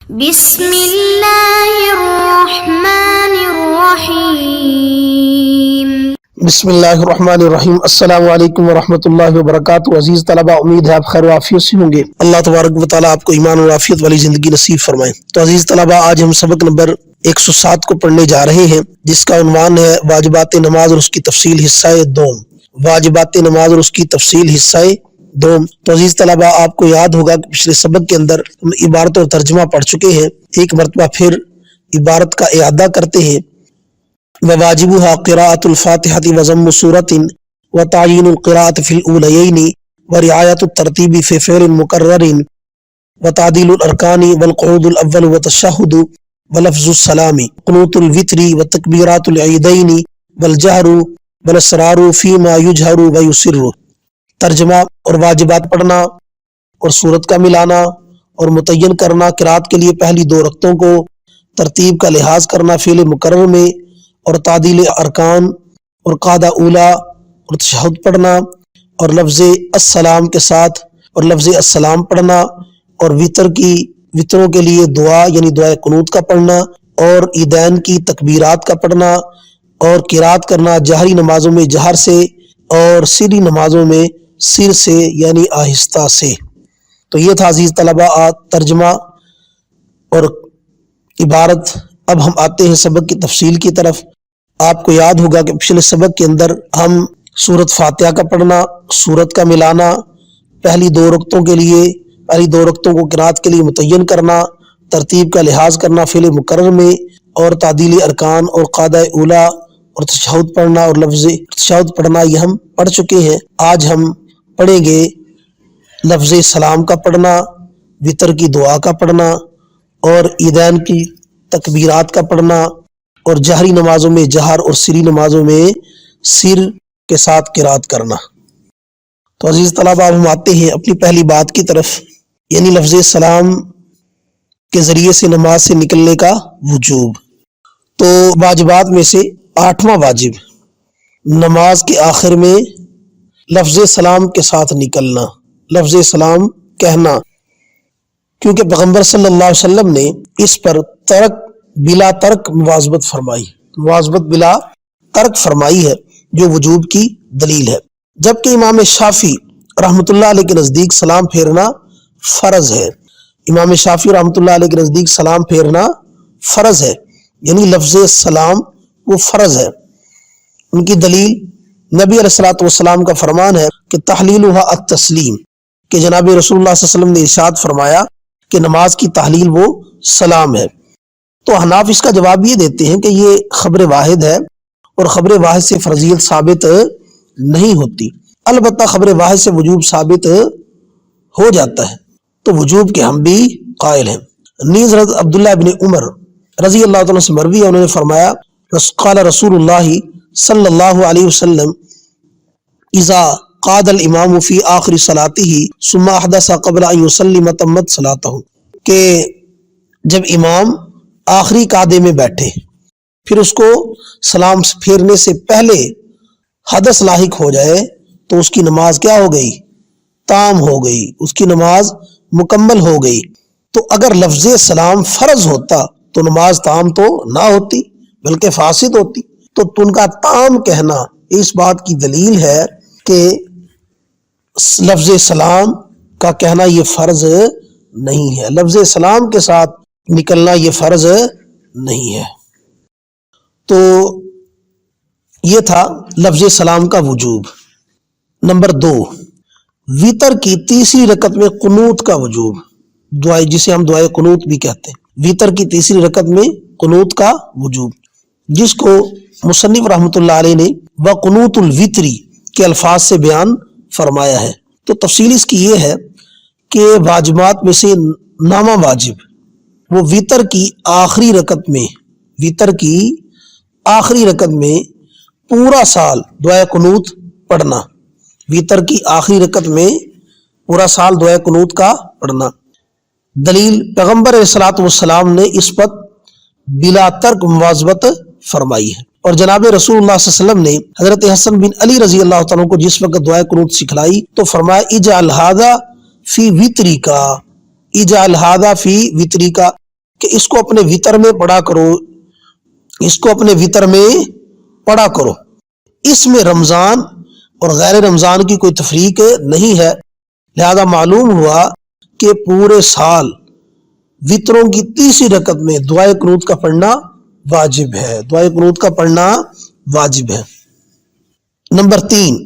بسم اللہ الرحمن الرحیم۔ بسم اللہ الرحمن الرحیم۔ السلام علیکم ورحمۃ اللہ وبرکاتہ۔ عزیز طلبہ، امید ہے آپ خیر و عافیت سے ہوں گے۔ اللہ تبارک و تعالیٰ آپ کو ایمان و عافیت والی زندگی نصیب فرمائے۔ تو عزیز طلبہ، آج ہم سبق نمبر 107 کو پڑھنے جا رہے ہیں، جس کا عنوان ہے واجبات نماز اور اس کی تفصیل حصہ دوم۔ واجبات نماز اور اس کی تفصیل حصہ دوم۔ تو عزیز طلبہ، آپ کو یاد ہوگا کہ پچھلے سبق کے اندر ہم عبارت اور ترجمہ پڑھ چکے ہیں۔ ایک مرتبہ پھر عبارت کا اعادہ کرتے ہیں۔ وواجبها قراءة الفاتحة وضم سورة وتعيين القراءة في الأوليين ورعاية الترتيب في فعل مكرر وتعديل الأركان والقعود الأول والتشهد ولفظ السلام قنوت الوتر وتكبيرات العيدين والجهر والإسرار فيما يجهر ويسر۔ ترجمہ اور واجبات پڑھنا اور سورت کا ملانا اور متعین کرنا، قرات کے لیے پہلی دو رکعتوں کو ترتیب کا لحاظ کرنا فعل مکرر میں، اور تعدیل ارکان اور قاعدہ اولا اور تشہد پڑھنا، اور لفظ السلام کے ساتھ اور لفظ السلام پڑھنا، اور وطروں کے لیے دعا یعنی دعائے قنوت کا پڑھنا، اور عیدین کی تکبیرات کا پڑھنا، اور قرات کرنا جہری نمازوں میں جہر سے اور سری نمازوں میں سر سے یعنی آہستہ سے۔ تو یہ تھا عزیز طلبہ ترجمہ اور عبارت۔ اب ہم آتے ہیں سبق کی تفصیل کی طرف۔ آپ کو یاد ہوگا کہ پچھلے سبق کے اندر ہم سورت فاتحہ کا پڑھنا، سورت کا ملانا، پہلی دو رکعتوں کو قرات کے لیے متعین کرنا، ترتیب کا لحاظ کرنا فعل مکرر میں، اور تعدیل ارکان اور قاعدہ اولا اور تشہد پڑھنا اور لفظ تشہد پڑھنا، یہ ہم پڑھ چکے ہیں۔ آج ہم پڑھیں گے لفظ سلام کا پڑھنا، وطر کی دعا کا پڑھنا، اور عیدین کی تکبیرات کا پڑھنا، اور جہری نمازوں میں جہر اور سری نمازوں میں سر کے ساتھ قرات کرنا۔ تو عزیز طلبہ، اب ہم آتے ہیں اپنی پہلی بات کی طرف، یعنی لفظ سلام کے ذریعے سے نماز سے نکلنے کا وجوب۔ تو واجبات میں سے 8واں واجب، نماز کے آخر میں لفظ سلام کے ساتھ نکلنا، لفظ سلام کہنا، کیونکہ پیغمبر صلی اللہ علیہ وسلم نے اس پر بلا ترک مواظبت بلا ترک فرمائی ہے، جو وجوب کی دلیل ہے۔ جبکہ امام شافعی رحمۃ اللہ علیہ کے نزدیک سلام پھیرنا فرض ہے۔ امام شافعی رحمۃ اللہ علیہ کے نزدیک سلام پھیرنا فرض ہے، یعنی لفظ سلام وہ فرض ہے۔ ان کی دلیل نبی علیہ الصلوۃ والسلام کا فرمان ہے کہ تحلیلها التسلیم، کہ جناب رسول اللہ صلی اللہ علیہ وسلم نے ارشاد فرمایا کہ نماز کی تحلیل وہ سلام ہے۔ تو حناف اس کا جواب یہ دیتے ہیں کہ یہ خبر واحد ہے اور خبر واحد سے فرضیت ثابت نہیں ہوتی، البتہ خبر واحد سے وجوب ثابت ہو جاتا ہے، تو وجوب کے ہم بھی قائل ہیں۔ نیز حضرت عبداللہ ابن عمر رضی اللہ تعالیٰ سے مروی ہے، انہوں نے فرمایا قال رسول اللہ صلی اللہ علیہ وسلم اذا قاد الامام فی آخر صلاته ثم احدث قبل ان يسلم تمت صلاته، کہ جب امام آخری قعدے میں بیٹھے پھر اس کو سلام پھیرنے سے پہلے حدث لاحق ہو جائے تو اس کی نماز کیا ہو گئی؟ تام ہو گئی، اس کی نماز مکمل ہو گئی۔ تو اگر لفظ سلام فرض ہوتا تو نماز تام تو نہ ہوتی بلکہ فاسد ہوتی۔ تو ان کا تام کہنا اس بات کی دلیل ہے کہ لفظ سلام کا کہنا یہ فرض نہیں ہے، لفظ سلام کے ساتھ نکلنا یہ فرض نہیں ہے۔ تو یہ تھا لفظ سلام کا وجوب۔ نمبر 2، وطر کی تیسری رکعت میں قنوت کا وجوب، دعائے جسے ہم دعائے قنوت بھی کہتے ہیں، وطر کی تیسری رکعت میں قنوت کا وجوب، جس کو مصنف رحمۃ اللہ علیہ نے وقنوت الوتری کے الفاظ سے بیان فرمایا ہے۔ تو تفصیل اس کی یہ ہے کہ واجبات میں سے 9واں واجب وہ وطر کی آخری رکعت میں پورا سال دعائے قنوت پڑھنا، وطر کی آخری رکعت میں پورا سال دعائے قنوت کا پڑھنا۔ دلیل پیغمبر علیہ الصلوۃ والسلام نے اس پر بلا ترک مواظبت فرمائی ہے، اور جناب رسول اللہ صلی اللہ علیہ وسلم نے حضرت حسن بن علی رضی اللہ تعالیٰ کو جس وقت دعائے قنوت سکھلائی تو فرمایا اجعل ھذا فی وطری کا، کہ اس کو اپنے وطر میں پڑھا کرو، اس کو اپنے وطر میں پڑھا کرو۔ اس میں رمضان اور غیر رمضان کی کوئی تفریق نہیں ہے، لہذا معلوم ہوا کہ پورے سال وطروں کی تیسری رکعت میں دعائے قنوت کا پڑھنا واجب ہے، دعائے قنوت کا پڑھنا واجب ہے۔ نمبر 3،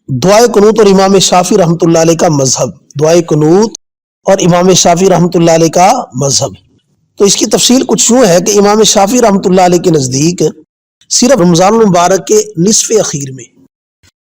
دعائے قنوت اور امام شافعی رحمۃ اللہ علیہ کا مذہب، دعائے قنوت اور امام شافعی رحمۃ اللہ علیہ کا مذہب۔ تو اس کی تفصیل کچھ یوں ہے کہ امام شافعی رحمۃ اللہ علیہ کے نزدیک صرف رمضان المبارک کے نصف اخیر میں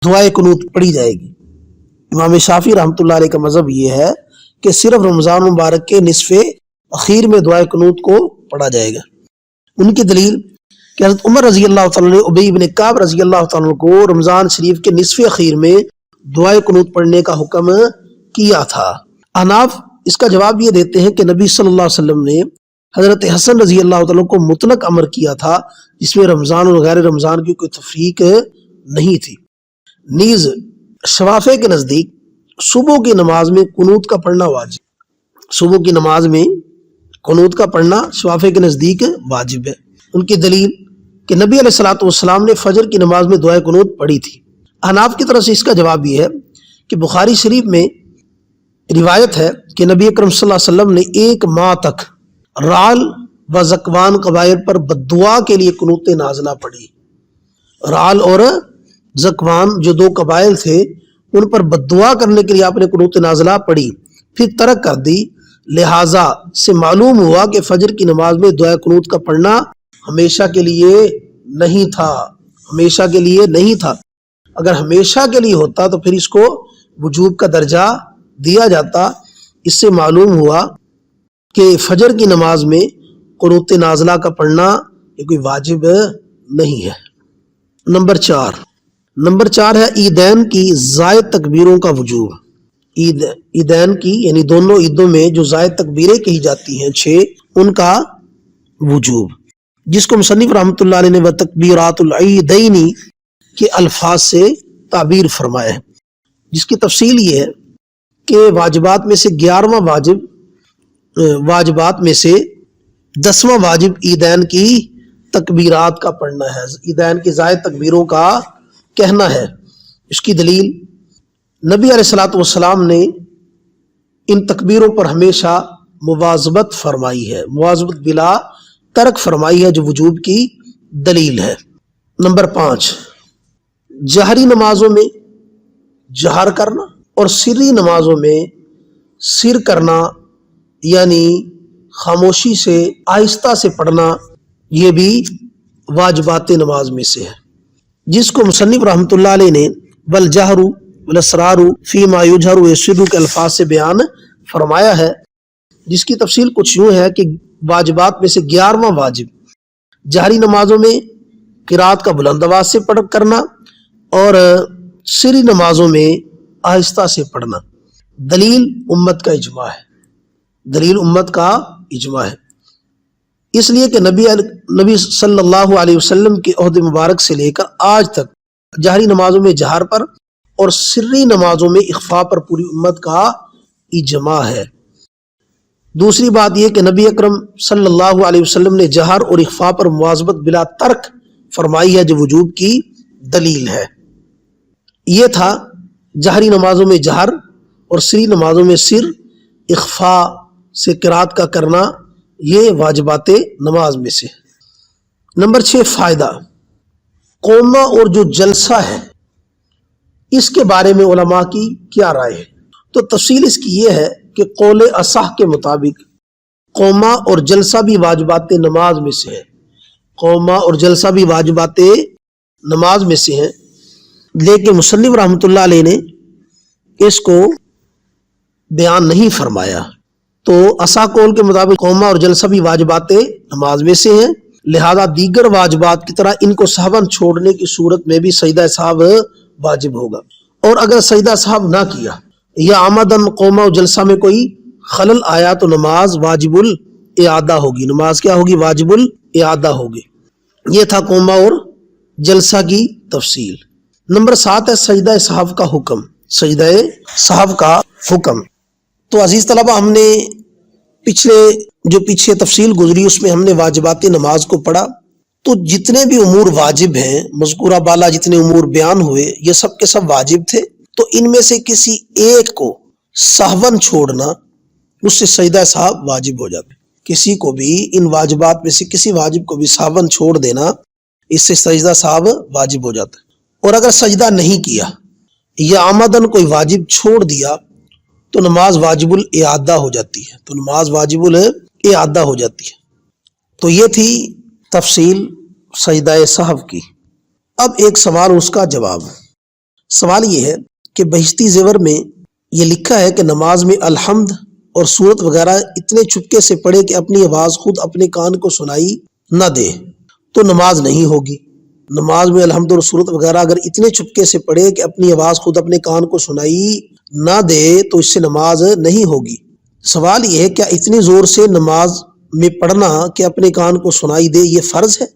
دعائے قنوت پڑھی جائے گی۔ امام شافعی رحمۃ اللہ علیہ کا مذہب یہ ہے کہ صرف رمضان المبارک کے نصف اخیر میں دعائے قنوت کو پڑھا جائے گا۔ ان کی دلیل کہ حضرت عمر رضی اللہ تعالیٰ نے ابی بن کعب رضی اللہ تعالیٰ کو رمضان شریف کے نصف اخیر میں دعائے قنوت پڑھنے کا حکم کیا تھا۔ احناف اس کا جواب یہ دیتے ہیں کہ نبی صلی اللہ علیہ وسلم نے حضرت حسن رضی اللہ تعالیٰ کو مطلق امر کیا تھا، جس میں رمضان اور غیر رمضان کی کوئی تفریق نہیں تھی۔ نیز شوافع کے نزدیک صبح کی نماز میں قنوت کا پڑھنا واجب، صبح کی نماز میں قنوت کا پڑھنا شوافع کے نزدیک واجب ہے۔ ان کی دلیل کہ نبی علیہ الصلوۃ والسلام نے فجر کی نماز میں دعائے قنوت پڑھی تھی۔ احناف کی طرف سے اس کا جواب یہ ہے کہ بخاری شریف میں روایت ہے کہ نبی اکرم صلی اللہ علیہ وسلم نے 1 ماہ تک رعل و زکوان قبائل پر بددعا کے لیے قنوت نازلہ پڑھی۔ رعل اور زکوان جو 2 قبائل تھے، ان پر بددعا کرنے کے لیے آپ نے قنوت نازلہ پڑھی، پھر ترک کر دی۔ لہٰذا سے معلوم ہوا کہ فجر کی نماز میں دعائے قنوت کا پڑھنا ہمیشہ کے لیے نہیں تھا، ہمیشہ کے لیے نہیں تھا۔ اگر ہمیشہ کے لیے ہوتا تو پھر اس کو وجوب کا درجہ دیا جاتا۔ اس سے معلوم ہوا کہ فجر کی نماز میں قنوت نازلہ کا پڑھنا یہ کوئی واجب نہیں ہے۔ نمبر 4 ہے عیدین کی زائد تکبیروں کا وجوب۔ عیدین کی یعنی دونوں عیدوں میں جو زائد تکبیریں کہی جاتی ہیں 6، ان کا وجوب، جس کو مصنف رحمۃ اللہ علیہ نے وتکبیرات العیدین کے الفاظ سے تعبیر فرمایا ہے، جس کی تفصیل یہ ہے کہ واجبات میں سے 11واں واجبات میں سے 10واں واجب عیدین کی تکبیرات کا پڑھنا ہے، عیدین کی زائد تکبیروں کا کہنا ہے۔ اس کی دلیل نبی علیہ الصلوۃ والسلام نے ان تکبیروں پر ہمیشہ مواظبت فرمائی ہے، مواظبت بلا ترک فرمائی ہے، جو وجوب کی دلیل ہے۔ نمبر 5، جہری نمازوں میں جہر کرنا اور سری نمازوں میں سر کرنا، یعنی خاموشی سے آہستہ سے پڑھنا، یہ بھی واجبات نماز میں سے ہے، جس کو مصنف رحمۃ اللہ علیہ نے والجہر والاسرار فیما یجہر ویسر کے الفاظ سے بیان فرمایا ہے، جس کی تفصیل کچھ یوں ہے کہ واجبات میں سے 11واں واجب جہری نمازوں میں قرات کا بلند آواز سے پڑھ کرنا اور سری نمازوں میں آہستہ سے پڑھنا۔ دلیل امت کا اجماع ہے، دلیل امت کا اجماع ہے، اس لیے کہ نبی صلی اللہ علیہ وسلم کے عہد مبارک سے لے کر آج تک جہری نمازوں میں جہر پر اور سری نمازوں میں اخفاء پر پوری امت کا اجماع ہے۔ دوسری بات یہ کہ نبی اکرم صلی اللہ علیہ وسلم نے جہر اور اخفاء پر مواظبت بلا ترک فرمائی ہے، جو وجوب کی دلیل ہے۔ یہ تھا جہری نمازوں میں جہر اور سری نمازوں میں سر، اخفاء سے قرات کا کرنا، یہ واجبات نماز میں سے۔ نمبر 6، فائدہ۔ قومہ اور جو جلسہ ہے اس کے بارے میں علماء کی کیا رائے ہے؟ تو تفصیل اس کی یہ ہے کہ قول اصح کے مطابق قومہ اور جلسہ بھی واجبات نماز میں سے ہے، قومہ اور جلسہ بھی واجبات نماز میں سے ہیں، لیکن مصنف رحمۃ اللہ علیہ نے اس کو بیان نہیں فرمایا۔ تو اصح قول کے مطابق قومہ اور جلسہ بھی واجبات نماز میں سے ہیں، لہذا دیگر واجبات کی طرح ان کو سہواً چھوڑنے کی صورت میں بھی سجدہ سہو واجب ہوگا، اور اگر سجدہ سہو نہ کیا یا عمدن قومہ اور جلسہ میں کوئی خلل آیا تو نماز واجب الاعادہ ہوگی، نماز کیا ہوگی؟ واجب الاعادہ ہوگی۔ یہ تھا قومہ اور جلسہ کی تفصیل۔ نمبر 7 ہے سجدہ سہو کا حکم، سجدہ سہو کا حکم۔ تو عزیز طلبہ، ہم نے پچھلے جو پیچھے تفصیل گزری اس میں ہم نے واجبات نماز کو پڑھا، تو جتنے بھی امور واجب ہیں مذکورہ بالا جتنے امور بیان ہوئے یہ سب کے سب واجب تھے، تو ان میں سے کسی ایک کو سہون چھوڑنا اس سے سجدہ سہو واجب ہو جاتا ہے۔ کسی کو بھی ان واجبات میں سے کسی واجب کو بھی سہون چھوڑ دینا اس سے سجدہ سہو واجب ہو جاتا ہے۔ اور اگر سجدہ نہیں کیا یا عمدن کوئی واجب چھوڑ دیا تو نماز واجب الاعادہ ہو جاتی ہے، تو نماز واجب الاعادہ ہو جاتی ہے۔ تو یہ تھی تفصیل سجدہ سہو کی۔ اب ایک سوال اور اس کا جواب۔ سوال یہ ہے کہ بہشتی زیور میں یہ لکھا ہے کہ نماز میں الحمد اور سورت وغیرہ اتنے چپکے سے پڑھے کہ اپنی آواز خود اپنے کان کو سنائی نہ دے تو نماز نہیں ہوگی۔ نماز میں الحمد اور سورت وغیرہ اگر اتنے چپکے سے پڑھے کہ اپنی آواز خود اپنے کان کو سنائی نہ دے تو اس سے نماز نہیں ہوگی۔ سوال یہ ہے کیا اتنی زور سے نماز میں پڑھنا کہ اپنے کان کو سنائی دے یہ فرض ہے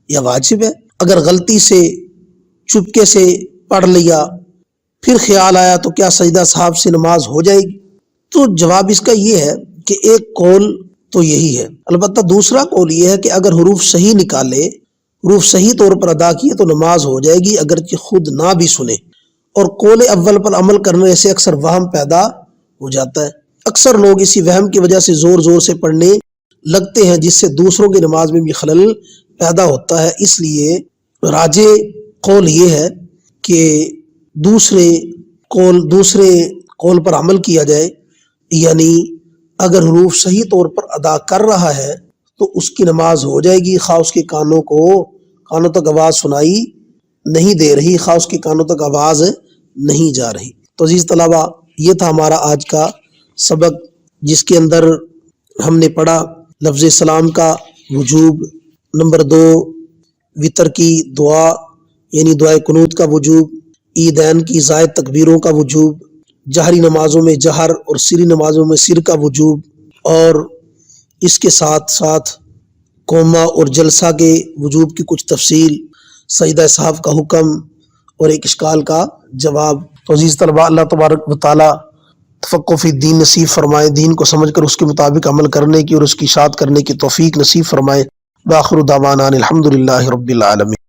یا واجب ہے؟ اگر غلطی سے چپکے سے پڑھ لیا پھر خیال آیا تو کیا سجدہ سہو سے نماز ہو جائے گی؟ تو جواب اس کا یہ ہے کہ ایک قول تو یہی ہے، البتہ دوسرا قول یہ ہے کہ اگر حروف صحیح نکالے، حروف صحیح طور پر ادا کیے تو نماز ہو جائے گی اگرچہ خود نہ بھی سنے۔ اور قول اول پر عمل کرنے سے اکثر وہم پیدا ہو جاتا ہے۔ اکثر لوگ اسی وہم کی وجہ سے زور زور سے پڑھنے لگتے ہیں جس سے دوسروں کی نماز میں بھی خلل پیدا ہوتا ہے۔ اس لیے راجح قول یہ ہے کہ دوسرے قول پر عمل کیا جائے، یعنی اگر حروف صحیح طور پر ادا کر رہا ہے تو اس کی نماز ہو جائے گی، خواہ اس کے کانوں تک آواز سنائی نہیں دے رہی، خواہ اس کے کانوں تک آواز نہیں جا رہی۔ تو عزیز طلبہ یہ تھا ہمارا آج کا سبق جس کے اندر ہم نے پڑھا لفظ سلام کا وجوب، نمبر 2 وطر کی دعا یعنی دعائے قنوت کا وجوب، عیدین کی زائد تکبیروں کا وجوب، جہری نمازوں میں جہر اور سری نمازوں میں سر کا وجوب، اور اس کے ساتھ ساتھ قومہ اور جلسہ کے وجوب کی کچھ تفصیل، سجدہ سہو کا حکم اور ایک اشکال کا جواب۔ تو عزیز طلبہ اللہ تبارک و تعالی تفقہ فی الدین نصیب فرمائے، دین کو سمجھ کر اس کے مطابق عمل کرنے کی اور اس کی اشاعت کرنے کی توفیق نصیب فرمائے۔ بآخر دعوانا الحمدللہ رب العالمین۔